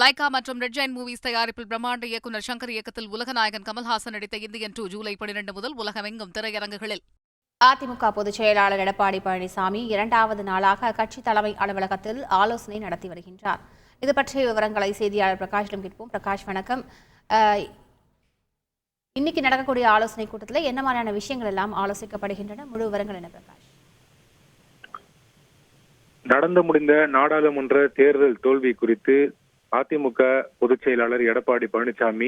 Lyca மற்றும் red Jain movies தயாரிப்பில் பிரம்மாண்ட இயக்குநர் சங்கர் இயக்கத்தில் உலகநாயகன் கமல்ஹாசன் நடித்த இந்தியன் 2 ஜூலை 12 முதல் உலகமெங்கும் திரையரங்குகளில். அதிமுக பொதுச் செயலாளர் எடப்பாடி பழனிசாமி இரண்டாவது நாளாக கட்சி தலைமை அலுவலகத்தில் ஆலோசனை நடத்தி வருகின்றார். இது பற்றிய விவரங்களை செய்தியாளர் பிரகாஷிடம் கேட்போம். பிரகாஷ், வணக்கம். இன்னைக்கு நடக்கக்கூடிய ஆலோசனை கூட்டத்தில் என்ன மாதிரியான விஷயங்கள் எல்லாம் ஆலோசிக்கப்படுகின்றன? முழு விவரங்கள் என்ன பிரகாஷ்? நடந்து முடிந்த நாடாளுமன்ற தேர்தல் தோல்வி குறித்து அதிமுக பொதுச் செயலாளர் எடப்பாடி பழனிசாமி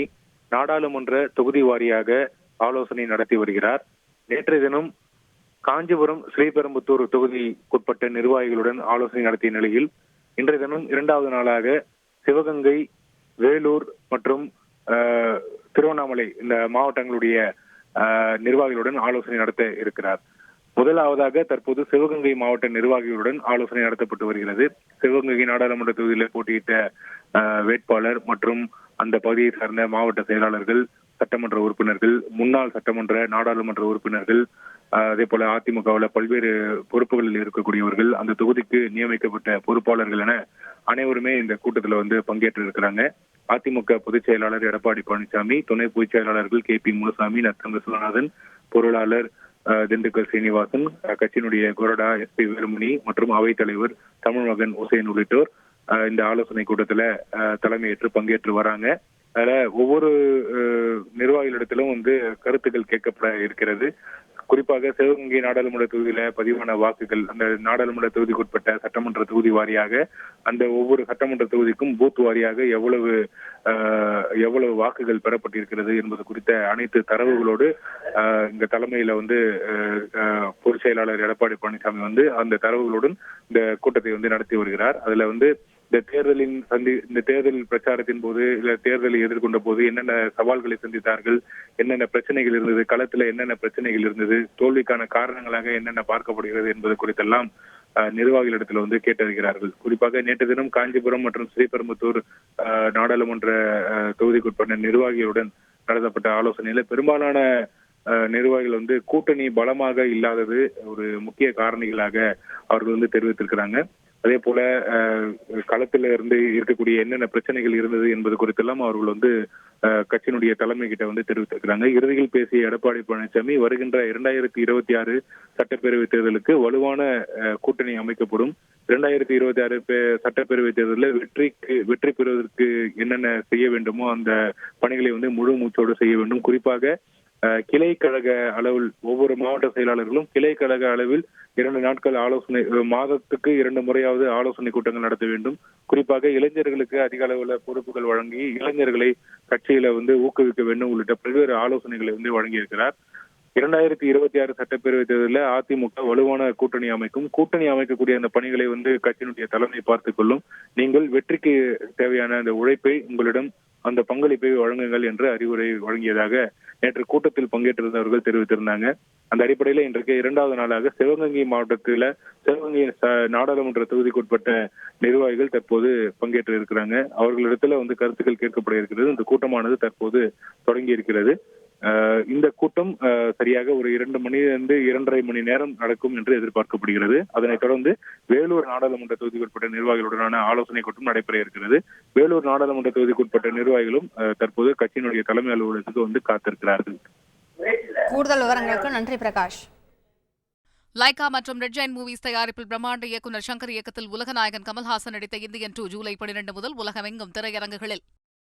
நாடாளுமன்ற தொகுதி வாரியாக ஆலோசனை நடத்தி வருகிறார். நேற்றைய தினம் காஞ்சிபுரம் ஸ்ரீபெரும்புத்தூர் தொகுதிக்குட்பட்ட நிர்வாகிகளுடன் ஆலோசனை நடத்திய நிலையில் இன்றைய தினம் இரண்டாவது நாளாக சிவகங்கை, வேலூர் மற்றும் திருவண்ணாமலை இந்த மாவட்டங்களுடைய நிர்வாகிகளுடன் ஆலோசனை நடத்த இருக்கிறார். முதலாவதாக தற்போது சிவகங்கை மாவட்ட நிர்வாகிகளுடன் ஆலோசனை நடத்தப்பட்டு வருகிறது. சிவகங்கை நாடாளுமன்ற தொகுதியில் போட்டியிட்ட வேட்பாளர் மற்றும் அந்த பகுதியை சார்ந்த மாவட்ட செயலாளர்கள், சட்டமன்ற உறுப்பினர்கள், முன்னாள் சட்டமன்ற நாடாளுமன்ற உறுப்பினர்கள், அதே போல அதிமுகவில் பல்வேறு பொறுப்புகளில் இருக்கக்கூடியவர்கள், அந்த தொகுதிக்கு நியமிக்கப்பட்ட பொறுப்பாளர்கள் என அனைவருமே இந்த கூட்டத்தில் பங்கேற்று இருக்கிறாங்க. அதிமுக பொதுச் செயலாளர் எடப்பாடி பழனிசாமி, துணை பொதுச் செயலாளர்கள் KP முனுசாமி, நத்தம் விஸ்வநாதன், பொருளாளர் திண்டுக்கல் சீனிவாசன், கட்சியினுடைய கொறடா SP வேலுமணி மற்றும் அவைத்தலைவர் தமிழ்மகன் உசேன் உள்ளிட்டோர் இந்த ஆலோசனை கூட்டத்துல தலைமையேற்று பங்கேற்று வராங்க. அதுல ஒவ்வொரு நிர்வாகிகளிடத்திலும் கருத்துக்கள் கேட்கப்பட இருக்கிறது. குறிப்பாக சிவகங்கை நாடாளுமன்ற தொகுதியில பதிவான வாக்குகள், அந்த நாடாளுமன்ற தொகுதிக்குட்பட்ட சட்டமன்ற தொகுதி வாரியாக அந்த ஒவ்வொரு சட்டமன்ற தொகுதிக்கும் பூத் வாரியாக எவ்வளவு வாக்குகள் பெறப்பட்டிருக்கிறது என்பது குறித்த அனைத்து தரவுகளோடு இந்த தலைமையில பொதுச் செயலாளர் எடப்பாடி பழனிசாமி அந்த தரவுகளுடன் இந்த கூட்டத்தை நடத்தி வருகிறார். அதுல இந்த தேர்தல் பிரச்சாரத்தின் போது இல்ல தேர்தலை எதிர்கொண்ட போது என்னென்ன சவால்களை சந்தித்தார்கள், என்னென்ன பிரச்சனைகள் இருந்தது, களத்துல என்னென்ன பிரச்சனைகள் இருந்தது, தோல்விக்கான காரணங்களாக என்னென்ன பார்க்கப்படுகிறது என்பது குறித்தெல்லாம் நிர்வாகிகளிடத்தில் கேட்டறிகிறார்கள். குறிப்பாக நேற்று தினம் காஞ்சிபுரம் மற்றும் ஸ்ரீபெரும்புத்தூர் நாடாளுமன்ற தொகுதிக்குட்பட்ட நிர்வாகிகளுடன் நடத்தப்பட்ட ஆலோசனையில பெரும்பாலான நிர்வாகிகள் கூட்டணி பலமாக இல்லாதது ஒரு முக்கிய காரணிகளாக அவர்கள் தெரிவித்திருக்கிறாங்க. அதே போல களத்துல இருக்கக்கூடிய என்னென்ன பிரச்சனைகள் இருந்தது என்பது குறித்தெல்லாம் அவர்கள் கட்சியினுடைய தலைமை கிட்ட தெரிவித்திருக்கிறாங்க. இறுதியில் பேசிய எடப்பாடி பழனிசாமி வருகின்ற 2026 சட்டப்பேரவை தேர்தலுக்கு வலுவான கூட்டணி அமைக்கப்படும். 2026 சட்டப்பேரவை தேர்தலில் வெற்றி பெறுவதற்கு என்னென்ன செய்ய வேண்டுமோ அந்த பணிகளை முழு மூச்சோடு செய்ய வேண்டும். குறிப்பாக கிளை கழக அளவில் ஒவ்வொரு மாவட்ட செயலாளர்களும் கிளை கழக அளவில் 2 நாட்கள் ஆலோசனை, மாதத்துக்கு 2 முறையாவது ஆலோசனை கூட்டங்கள் நடத்த வேண்டும். குறிப்பாக இளைஞர்களுக்கு அதிக அளவுல பொறுப்புகள் வழங்கி இளைஞர்களை கட்சியில ஊக்குவிக்க வேண்டும் உள்ளிட்ட பல்வேறு ஆலோசனைகளை வழங்கியிருக்கிறார். 2026 சட்டப்பேரவை தேர்தலில் அதிமுக வலுவான கூட்டணி அமைக்கும். கூட்டணி அமைக்கக்கூடிய அந்த பணிகளை கட்சியினுடைய தலைமை பார்த்துக் கொள்ளும். நீங்கள் வெற்றிக்கு தேவையான அந்த உழைப்பை உங்களிடம் அந்த பங்களிப்பை வழங்குங்கள் என்று அறிவுரை வழங்கியதாக நேற்று கூட்டத்தில் பங்கேற்றிருந்தவர்கள் தெரிவித்திருந்தாங்க. அந்த அடிப்படையில இன்றைக்கு இரண்டாவது நாளாக சிவகங்கை மாவட்டத்தில் சிவகங்கை நாடாளுமன்ற தொகுதிக்குட்பட்ட நிர்வாகிகள் தற்போது பங்கேற்று இருக்கிறாங்க. அவர்களிடத்துல கருத்துக்கள் கேட்கப்பட இருக்கிறது. இந்த கூட்டமானது தற்போது தொடங்கி இருக்கிறது. இந்த கூட்டம் சரியாக ஒரு 2 மணியிலிருந்து 2.5 மணி நேரம் நடக்கும் என்று எதிர்பார்க்கப்படுகிறது. அதனைத் தொடர்ந்து வேலூர் நாடாளுமன்ற தொகுதிக்குட்பட்ட நிர்வாகிகளுடனான ஆலோசனை கூட்டம் நடைபெற இருக்கிறது. வேலூர் நாடாளுமன்ற தொகுதிக்குட்பட்ட நிர்வாகிகளும் தற்போது கட்சியினுடைய தலைமை அலுவலகத்துக்கு காத்திருக்கிறார்கள். கூடுதல் விவரங்களுக்கு நன்றி பிரகாஷ். லைகா மற்றும் ரெட் ஜெயின் மூவிஸ் தயாரிப்பில் பிரம்மாண்ட இயக்குநர் சங்கர் இயக்கத்தில் உலகநாயகன் கமல்ஹாசன் நடித்த இந்தியன் 2 ஜூலை 12 முதல் உலகமெங்கும் திரையரங்குகளில்.